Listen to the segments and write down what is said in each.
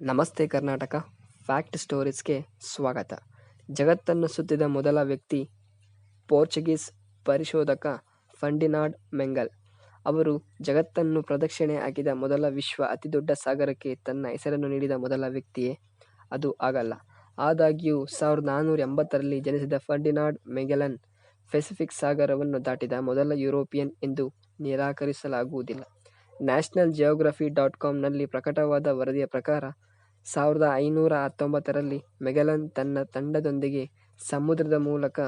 ನಮಸ್ತೆ ಕರ್ನಾಟಕ. ಫ್ಯಾಕ್ಟ್ ಸ್ಟೋರೀಸ್ಗೆ ಸ್ವಾಗತ. ಜಗತ್ತನ್ನು ಸುತ್ತಿದ ಮೊದಲ ವ್ಯಕ್ತಿ ಪೋರ್ಚುಗೀಸ್ ಪರಿಶೋಧಕ ಫರ್ಡಿನಾಂಡ್ ಮೆಂಗಲ್. ಅವರು ಜಗತ್ತನ್ನು ಪ್ರದಕ್ಷಿಣೆ ಹಾಕಿದ ಮೊದಲ ವಿಶ್ವ ಅತಿದೊಡ್ಡ ಸಾಗರಕ್ಕೆ ತನ್ನ ಹೆಸರನ್ನು ನೀಡಿದ ಮೊದಲ ವ್ಯಕ್ತಿಯೇ? ಅದು ಆಗಲ್ಲ. ಆದಾಗ್ಯೂ 1480ರಲ್ಲಿ ಜನಿಸಿದ ಫರ್ಡಿನಾಂಡ್ ಮೆಗೆಲನ್ ಪೆಸಿಫಿಕ್ ಸಾಗರವನ್ನು ದಾಟಿದ ಮೊದಲ ಯುರೋಪಿಯನ್ ಎಂದು ನಿರಾಕರಿಸಲಾಗುವುದಿಲ್ಲ. ನ್ಯಾಷನಲ್ ಜಿಯೋಗ್ರಫಿ.com ನಲ್ಲಿ ಪ್ರಕಟವಾದ ವರದಿಯ ಪ್ರಕಾರ 1519ರಲ್ಲಿ ಮೆಗೆಲನ್ ತನ್ನ ತಂಡದೊಂದಿಗೆ ಸಮುದ್ರದ ಮೂಲಕ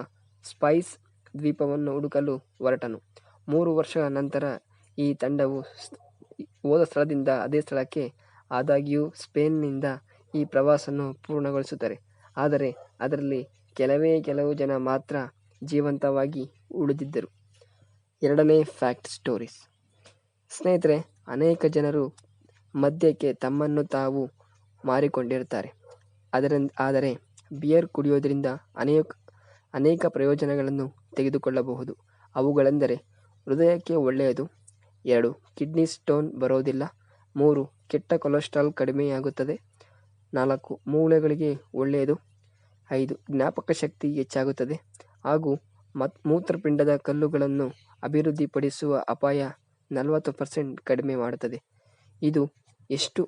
ಸ್ಪೈಸ್ ದ್ವೀಪವನ್ನು ಹುಡುಕಲು ಹೊರಟನು. 3 ವರ್ಷಗಳ ನಂತರ ಈ ತಂಡವು ಹೋದ ಸ್ಥಳದಿಂದ ಅದೇ ಸ್ಥಳಕ್ಕೆ, ಆದಾಗ್ಯೂ ಸ್ಪೇನ್ನಿಂದ ಈ ಪ್ರವಾಸವನ್ನು ಪೂರ್ಣಗೊಳಿಸುತ್ತಾರೆ. ಆದರೆ ಅದರಲ್ಲಿ ಕೆಲವು ಜನ ಮಾತ್ರ ಜೀವಂತವಾಗಿ ಉಳಿದಿದ್ದರು. ಎರಡನೇ ಫ್ಯಾಕ್ಟ್ ಸ್ಟೋರೀಸ್. ಸ್ನೇಹಿತರೆ, ಅನೇಕ ಜನರು ಮದ್ಯಕ್ಕೆ ತಮ್ಮನ್ನು ತಾವು ಮಾರಿಕೊಂಡಿರುತ್ತಾರೆ. ಆದರೆ ಬಿಯರ್ ಕುಡಿಯೋದ್ರಿಂದ ಅನೇಕ ಪ್ರಯೋಜನಗಳನ್ನು ತೆಗೆದುಕೊಳ್ಳಬಹುದು. ಅವುಗಳೆಂದರೆ: ಹೃದಯಕ್ಕೆ ಒಳ್ಳೆಯದು, 2 ಕಿಡ್ನಿ ಸ್ಟೋನ್ ಬರೋದಿಲ್ಲ, 3 ಕೆಟ್ಟ ಕೊಲೆಸ್ಟ್ರಾಲ್ ಕಡಿಮೆಯಾಗುತ್ತದೆ, 4 ಮೂಳೆಗಳಿಗೆ ಒಳ್ಳೆಯದು, 5 ಜ್ಞಾಪಕ ಶಕ್ತಿ ಹೆಚ್ಚಾಗುತ್ತದೆ ಹಾಗೂ ಮೂತ್ರಪಿಂಡದ ಕಲ್ಲುಗಳನ್ನು ಅಭಿವೃದ್ಧಿಪಡಿಸುವ ಅಪಾಯ 40% ಕಡಿಮೆ ಮಾಡುತ್ತದೆ. ಇದು ಎಷ್ಟು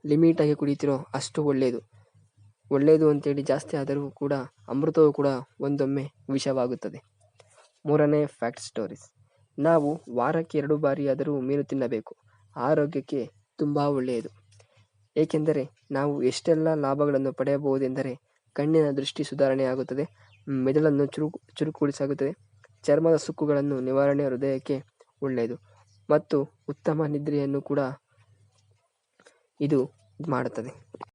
ಲಿಮಿಟಾಗಿ ಕುಡಿತೀರೋ ಅಷ್ಟು ಒಳ್ಳೆಯದು ಅಂತೇಳಿ ಜಾಸ್ತಿ ಆದರೂ ಕೂಡ ಅಮೃತವೂ ಕೂಡ ಒಂದೊಮ್ಮೆ ವಿಷವಾಗುತ್ತದೆ. ಮೂರನೇ ಫ್ಯಾಕ್ಟ್ ಸ್ಟೋರೀಸ್. ನಾವು ವಾರಕ್ಕೆ 2 ಬಾರಿಯಾದರೂ ಮೀನು ತಿನ್ನಬೇಕು. ಆರೋಗ್ಯಕ್ಕೆ ತುಂಬ ಒಳ್ಳೆಯದು. ಏಕೆಂದರೆ ನಾವು ಎಷ್ಟೆಲ್ಲ ಲಾಭಗಳನ್ನು ಪಡೆಯಬಹುದೆಂದರೆ: ಕಣ್ಣಿನ ದೃಷ್ಟಿ ಸುಧಾರಣೆಯಾಗುತ್ತದೆ, ಮೆದುಳನ್ನು ಚುರುಕುಗೊಳಿಸುತ್ತದೆ, ಚರ್ಮದ ಸುಕ್ಕುಗಳನ್ನು ನಿವಾರಣೆ, ಹೃದಯಕ್ಕೆ ಒಳ್ಳೆಯದು ಮತ್ತು ಉತ್ತಮ ನಿದ್ರೆಯನ್ನು ಕೂಡ ಇದು ಮಾಡುತ್ತದೆ.